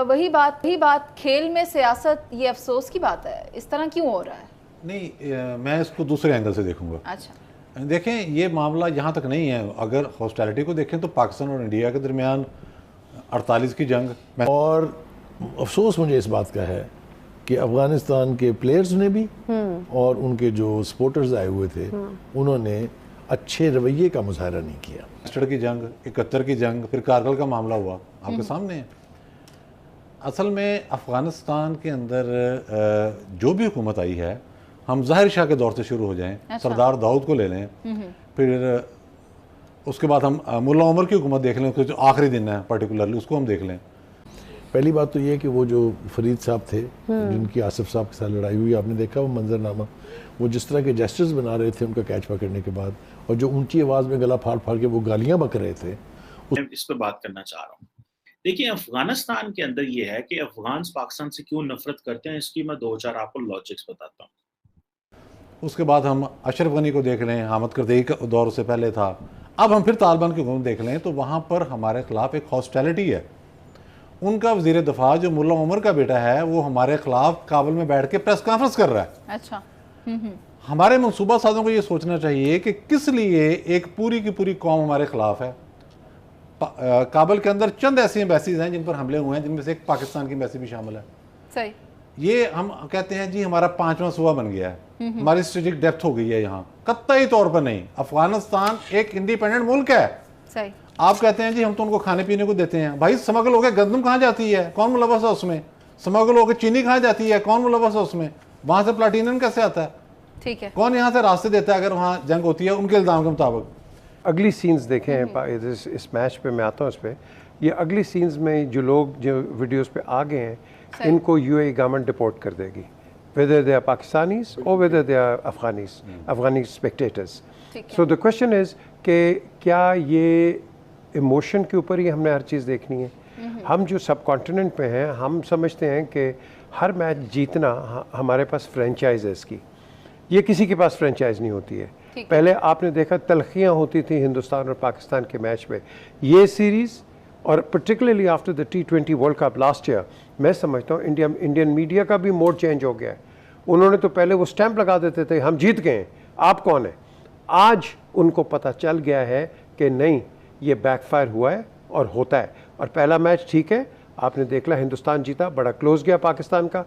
وہی بات کھیل میں سیاست، یہ افسوس کی بات ہے، اس طرح کیوں ہو رہا ہے؟ نہیں، میں اس کو دوسرے اینگل سے دیکھوں گا. اچھا دیکھیں، یہ معاملہ یہاں تک نہیں ہے. اگر ہاسٹیلٹی کو دیکھیں تو پاکستان اور انڈیا کے درمیان 48 کی جنگ، اور افسوس مجھے اس بات کا ہے کہ افغانستان کے پلیئرز نے بھی اور ان کے جو سپورٹرز آئے ہوئے تھے انہوں نے اچھے رویے کا مظاہرہ نہیں کیا. 67 کی جنگ، 71 کی جنگ، پھر کارگل کا معاملہ ہوا، آپ کے سامنے ہے. اصل میں افغانستان کے اندر جو بھی حکومت آئی ہے، ہم ظاہر شاہ کے دور سے شروع ہو جائیں، سردار داؤد کو لے لیں، پھر اس کے بعد ہم ملا عمر کی حکومت دیکھ لیں، جو آخری دن ہے پرٹیکولرلی اس کو ہم دیکھ لیں. پہلی بات تو یہ کہ وہ جو فرید صاحب تھے جن کی آصف صاحب کے ساتھ لڑائی ہوئی، آپ نے دیکھا وہ منظرنامہ، وہ جس طرح کے جیسچرز بنا رہے تھے ان کا کیچ پکڑنے کے بعد، اور جو اونچی آواز میں گلا پھاڑ پھاڑ کے وہ گالیاں بک رہے تھے. اس پہ بات کرنا چاہ رہا ہوں. دیکھیں، افغانستان کے اندر یہ ہے کہ افغانز پاکستان سے کیوں نفرت کرتے ہیں، اس کی میں 2-4 آپ کو لاجکس بتاتا ہوں. اس کے بعد ہم اشرف غنی کو دیکھ لیں، حامد کرزئی کا دور سے پہلے تھا. اب ہم پھر طالبان کی حکومت دیکھ لیں تو وہاں پر ہمارے خلاف ایک ہاسٹیلٹی ہے. ان کا وزیر دفاع جو ملا عمر کا بیٹا ہے وہ ہمارے خلاف کابل میں بیٹھ کے پریس کانفرنس کر رہا ہے. اچھا. ہمارے منصوبہ سازوں کو یہ سوچنا چاہیے کہ کس لیے ایک پوری کی پوری قوم ہمارے خلاف ہے. کابل کے اندر چند ایسی ایمبیسیز ہیں جن پر حملے ہوئے ہیں، جن میں سے ایک پاکستان کی ایمبیسی بھی شامل ہے. صحیح. یہ ہم کہتے ہیں جی ہمارا 5واں صوبہ بن گیا ہے، ہماری اسٹریٹجک ڈیپتھ ہو گئی ہے. یہاں قطعی طور پر نہیں. افغانستان ایک انڈیپینڈنٹ ملک ہے. صحیح. آپ کہتے ہیں جی ہم تو ان کو کھانے پینے کو دیتے ہیں. بھائی سمگل ہو کے گندم کہاں جاتی ہے؟ کون ملوث ہے اس میں؟ سمگل ہو کے چینی کہاں جاتی ہے؟ کون ملوث ہے اس میں؟ وہاں سے پلاٹینم کیسے آتا ہے؟ ٹھیک ہے. کون یہاں سے راستے دیتا ہے اگر وہاں جنگ ہوتی ہے ان کے الزام کے مطابق؟ اگلی سینز دیکھیں اس میچ پہ، میں آتا ہوں اس پہ. یہ اگلی سینز میں جو لوگ جو ویڈیوز پہ آ گئے ہیں ان کو یو اے گورنمنٹ ڈپورٹ کر دے گی، whether they are Pakistanis or whether they are Afghani spectators. So the question is کہ کیا یہ ایموشن کے اوپر ہی ہم نے ہر چیز دیکھنی ہے؟ ہم جو سب کانٹیننٹ پہ ہیں ہم سمجھتے ہیں کہ ہر میچ جیتنا ہمارے پاس فرینچائز ہے اس کی. یہ کسی کے پاس فرینچائز نہیں ہوتی ہے. پہلے آپ نے دیکھا تلخیاں ہوتی تھیں ہندوستان اور پاکستان کے میچ میں. یہ سیریز اور particularly after the T20 world cup last year, میں سمجھتا ہوں انڈین میڈیا کا بھی موڈ چینج ہو گیا ہے. انہوں نے تو پہلے وہ سٹیمپ لگا دیتے تھے ہم جیت گئے ہیں، آپ کون ہیں. آج ان کو پتہ چل گیا ہے کہ نہیں، یہ بیک فائر ہوا ہے اور ہوتا ہے. اور پہلا میچ ٹھیک ہے، آپ نے دیکھا ہندوستان جیتا، بڑا کلوز گیا پاکستان کا،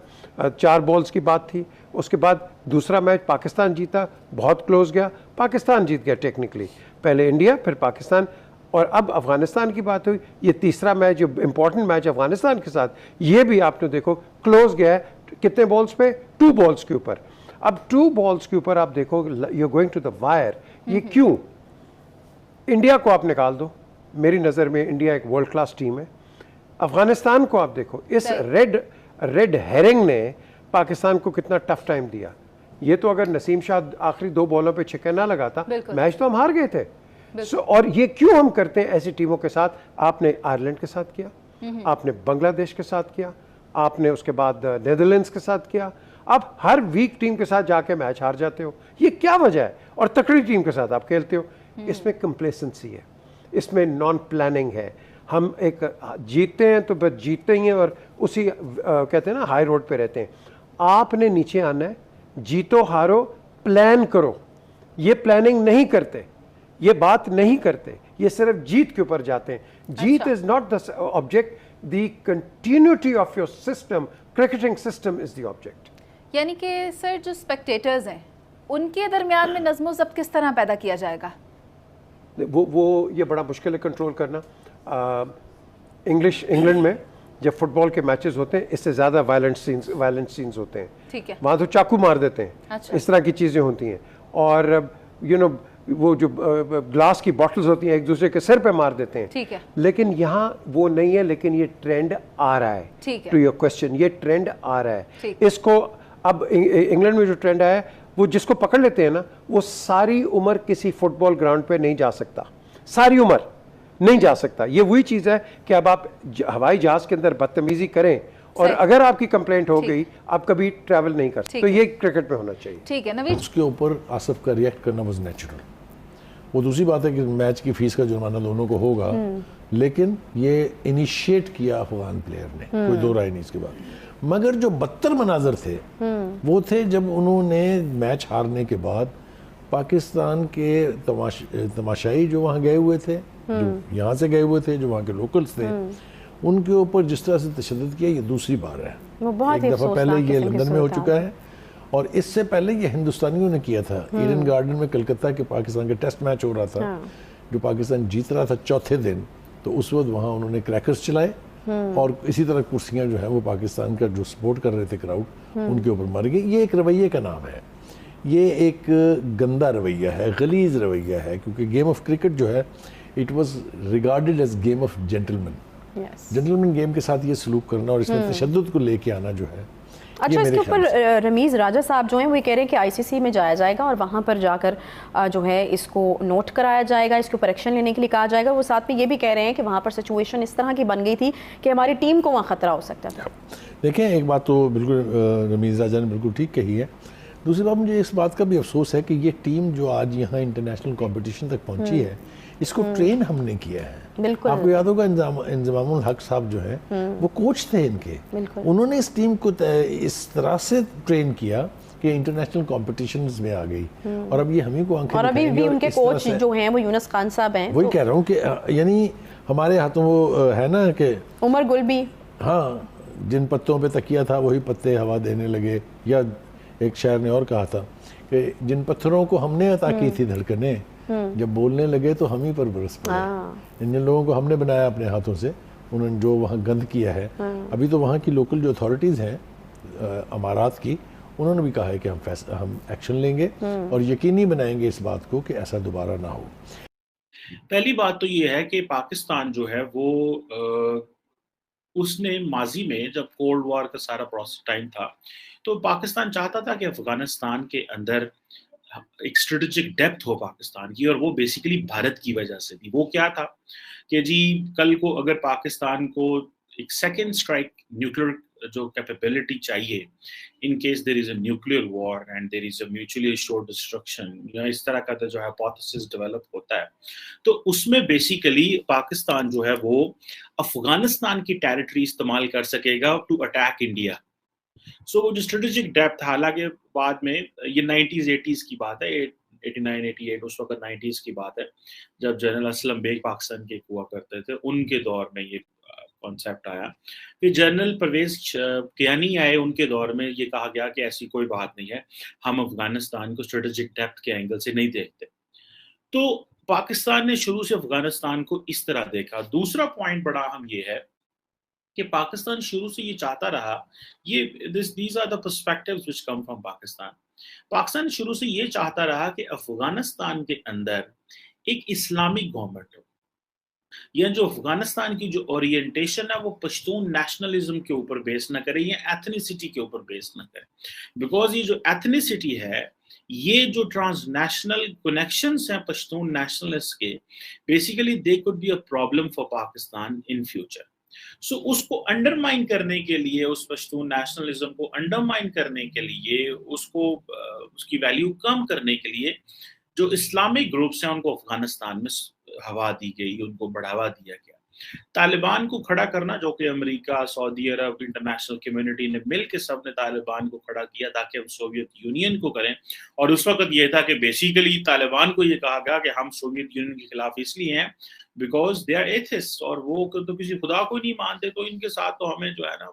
4 بالز کی بات تھی. اس کے بعد دوسرا میچ پاکستان جیتا، بہت کلوز گیا، پاکستان جیت گیا ٹیکنیکلی. پہلے انڈیا پھر پاکستان، اور اب افغانستان کی بات ہوئی. یہ تیسرا میچ جو امپورٹنٹ میچ افغانستان کے ساتھ، یہ بھی آپ نے دیکھو کلوز گیا ہے. کتنے بالز پہ؟ 2 بالز کے اوپر. اب 2 بالز کے اوپر آپ دیکھو you are going to the wire. یہ کیوں؟ انڈیا کو آپ نکال دو، میری نظر میں انڈیا ایک ورلڈ کلاس ٹیم ہے. افغانستان کو آپ دیکھو، اس ریڈ ہیرنگ نے پاکستان کو کتنا ٹف ٹائم دیا. یہ تو اگر نسیم شاہ آخری 2 بالوں پہ چھکا نہ لگاتا میچ تو ہم ہار گئے تھے. اور یہ کیوں ہم کرتے ہیں ایسی ٹیموں کے ساتھ؟ آپ نے آئرلینڈ کے ساتھ کیا، آپ نے بنگلہ دیش کے ساتھ کیا، آپ نے اس کے بعد نیدرلینڈز کے ساتھ کیا. آپ ہر ویک ٹیم کے ساتھ جا کے میچ ہار جاتے ہو. یہ کیا وجہ ہے؟ اور تکڑی ٹیم کے ساتھ آپ کھیلتے ہو. اس میں کمپلیسنسی ہے، اس میں نان پلاننگ ہے. ہم ایک جیتتے ہیں تو بس جیتتے ہی ہیں اور اسی کہتے ہیں نا ہائی روڈ پہ رہتے ہیں. آپ نے نیچے آنا ہے، جیتو ہارو پلان کرو. یہ پلاننگ نہیں کرتے، یہ بات نہیں کرتے، یہ صرف جیت کے اوپر جاتے ہیں. جیت is not the object, the continuity of your system, cricketing system is the object. یعنی کہ سر جو اسپیکٹیٹرز ہیں ان کے درمیان میں نظم و ضبط کس طرح پیدا کیا جائے گا؟ وہ یہ بڑا مشکل ہے کنٹرول کرنا. انگلینڈ میں جب فٹ بال کے میچز ہوتے ہیں اس سے زیادہ وائلنٹ سینز ہوتے ہیں. ٹھیک ہے. وہاں تو چاقو مار دیتے ہیں، اس طرح کی چیزیں ہوتی ہیں. اور وہ جو گلاس کی باٹلز ہوتی ہیں ایک دوسرے کے سر پہ مار دیتے ہیں. ٹھیک ہے. لیکن یہاں وہ نہیں ہے، لیکن یہ ٹرینڈ آ رہا ہے. ٹو یور کوشچن، یہ ٹرینڈ آ رہا ہے. اس کو اب انگلینڈ میں جو ٹرینڈ آیا ہے وہ جس کو پکڑ لیتے ہیں نا، وہ ساری عمر کسی فٹ بال گراؤنڈ پہ نہیں جا سکتا، ساری عمر نہیں جا سکتا. یہ وہی چیز ہے کہ اب آپ ہوائی جہاز کے اندر بدتمیزی کریں اور اگر آپ کی کمپلینٹ ہو گئی آپ کبھی ٹریول نہیں کر سکتے. تو یہ کرکٹ میں ہونا چاہیے. ٹھیک ہے نوید. اس کے اوپر آصف کا ریئیکٹ کرنا واز نیچرل. وہ دوسری بات ہے کہ میچ کی فیس کا جرمانہ دونوں کو ہوگا، لیکن یہ انیشیٹ کیا افغان پلیئر نے, کوئی دو رائے نہیں اس کے بعد. مگر جو بدتر مناظر تھے وہ تھے جب انہوں نے میچ ہارنے کے بعد پاکستان کے تماشائی جو وہاں گئے ہوئے تھے, جو یہاں سے گئے ہوئے تھے, جو وہاں کے لوکلز تھے, ان کے اوپر جس طرح سے تشدد کیا, یہ دوسری بار ہے. ایک دفعہ پہلے یہ لندن میں ہو چکا ہے, اور اس سے پہلے یہ ہندوستانیوں نے کیا تھا. ایڈن گارڈن میں کلکتہ کے پاکستان کا ٹیسٹ میچ ہو رہا تھا, جو پاکستان جیت رہا تھا چوتھے دن, تو اس وقت وہاں انہوں نے کریکرز چلائے, اور اسی طرح کرسیاں جو ہیں وہ پاکستان کا جو سپورٹ کر رہے تھے کراؤڈ, ان کے اوپر مر گئی. یہ ایک رویے کا نام ہے, یہ ایک گندا رویہ ہے, غلیظ رویہ ہے, کیونکہ گیم آف کرکٹ جو ہے it was regarded as game of gentleman. Gentleman game کے ساتھ یہ سلوک کرنا اور اس میں تشدد کو لے کے آنا جو ہے. اچھا, اس کے اوپر رمیز راجہ صاحب جو ہیں وہ یہ کہہ رہے ہیں کہ آئی سی سی میں جایا جائے گا اور وہاں پر جا کر جو ہے اس کو نوٹ کرایا جائے گا, اس کے اوپر ایکشن لینے کے لیے کہا جائے گا. وہ ساتھ میں یہ بھی کہہ رہے ہیں کہ وہاں پر سچویشن اس طرح کی بن گئی تھی کہ ہماری ٹیم کو وہاں خطرہ ہو سکتا تھا. دیکھیں, ایک بات تو بالکل رمیز راجہ نے بالکل ٹھیک کہی ہے. دوسری بات, مجھے اس بات کا بھی افسوس ہے کہ یہ ٹیم جو آج یہاں انٹرنیشنل کمپٹیشن تک پہنچی ہے, اس کو ٹرین ہم نے کیا ہے. آپ کو یاد ہوگا انضمام الحق صاحب جو ہیں وہ کوچ تھے ان کے, انہوں نے اس ٹیم کو اس طرح سے ٹرین کیا کہ انٹرنیشنل کمپٹیشنز میں آ گئی, اور اب یہ ہمیں کو آنکھیں اور ابھی بھی ان کے کوچ جو ہیں وہ یونس خان صاحب ہیں. وہی کہہ رہا ہوں کہ یعنی ہمارے ہاتھوں وہ ہے نا کہ عمر گل بھی, ہاں, جن پتوں پہ تکیا تھا وہی پتے ہوا دینے لگے. یا ایک شاعر نے اور کہا تھا کہ جن پتھروں کو ہم نے عطا کی تھی دھڑکنیں, جب بولنے لگے تو ہم ہی پر برس پڑے. ان لوگوں کو ہم نے بنایا اپنے ہاتھوں سے, انہوں نے جو وہاں گند کیا ہے. ابھی تو وہاں کی لوکل جو اتھارٹیز ہیں امارات کی, انہوں نے بھی کہا ہے کہ ہم ایکشن لیں گے اور یقینی بنائیں گے اس بات کو کہ ایسا دوبارہ نہ ہو. پہلی بات تو یہ ہے کہ پاکستان جو ہے وہ اس نے ماضی میں جب کولڈ وار کا سارا پروسیس ٹائم تھا تو پاکستان چاہتا تھا کہ افغانستان کے اندر ایک اسٹریٹجک ڈیپتھ ہو پاکستان کی, اور وہ بیسیکلی بھارت کی وجہ سے تھی. وہ کیا تھا کہ جی کل کو اگر پاکستان کو ایک سیکنڈ اسٹرائک نیوکلیر جو کیپیبلٹی چاہیے in case there is a nuclear war and there is a mutually assured destruction, یا اس طرح کا جو ہائپوتھیسس ڈیولپ ہوتا ہے, تو اس میں بیسیکلی پاکستان جو ہے وہ افغانستان کی ٹیریٹری استعمال کر سکے گا ٹو اٹیک انڈیا. سو وہ جو اسٹریٹجک ڈیپتھ, حالانکہ بعد میں یہ 90s 80s کی بات ہے, 89 88 اس وقت 90s کی بات ہے, جب جنرل اسلم بیگ پاکستان کے ہوا کرتے تھے, ان کے دور میں یہ کانسیپٹ آیا. پھر جنرل پرویز کیانی آئے, ان کے دور میں یہ کہا گیا کہ ایسی کوئی بات نہیں ہے, ہم افغانستان کو اسٹریٹجک ڈیپتھ کے اینگل سے نہیں دیکھتے. تو پاکستان نے شروع سے افغانستان کو اس طرح دیکھا. دوسرا پوائنٹ بڑا اہم یہ ہے کہ پاکستان شروع سے یہ چاہتا رہا, these are the perspectives which come from Pakistan. Pakistan شروع سے یہ چاہتا رہا کہ افغانستان کے اندر ایک اسلامک گورنمنٹ ہو. یہ جو افغانستان کی جو اورینٹیشن ہے وہ پشتون نیشنلزم کے اوپر بیس نہ کرے یا ایتھنیسٹی کے اوپر بیس نہ کرے, بیکاز یہ جو ایتھنیسٹی ہے, یہ جو ٹرانس نیشنل کنیکشنز ہیں پشتون نیشنلسٹ کے, basically they could be a problem for Pakistan in future. So اس کو انڈرمائن کرنے کے لیے, اس پشتون نیشنلزم کو انڈرمائن کرنے کے لیے, اس کی ویلیو کم کرنے کے لیے جو اسلامک گروپس ہیں ان کو افغانستان میں ہوا دی گئی, ان کو بڑھاوا دیا گیا. طالبان کو کھڑا کرنا, جو کہ امریکہ, سعودی عرب, انٹرنیشنل کمیونٹی نے مل کے سب نے طالبان کو کھڑا کیا تاکہ ہم سوویت یونین کو کریں. اور اس وقت یہ تھا کہ بیسیکلی طالبان کو یہ کہا گیا کہ ہم سوویت یونین کے خلاف اس لیے ہیں بیکاز دے آر ایتھسٹ, اور وہ تو کسی خدا کو نہیں مانتے, تو ان کے ساتھ تو ہمیں جو ہے نا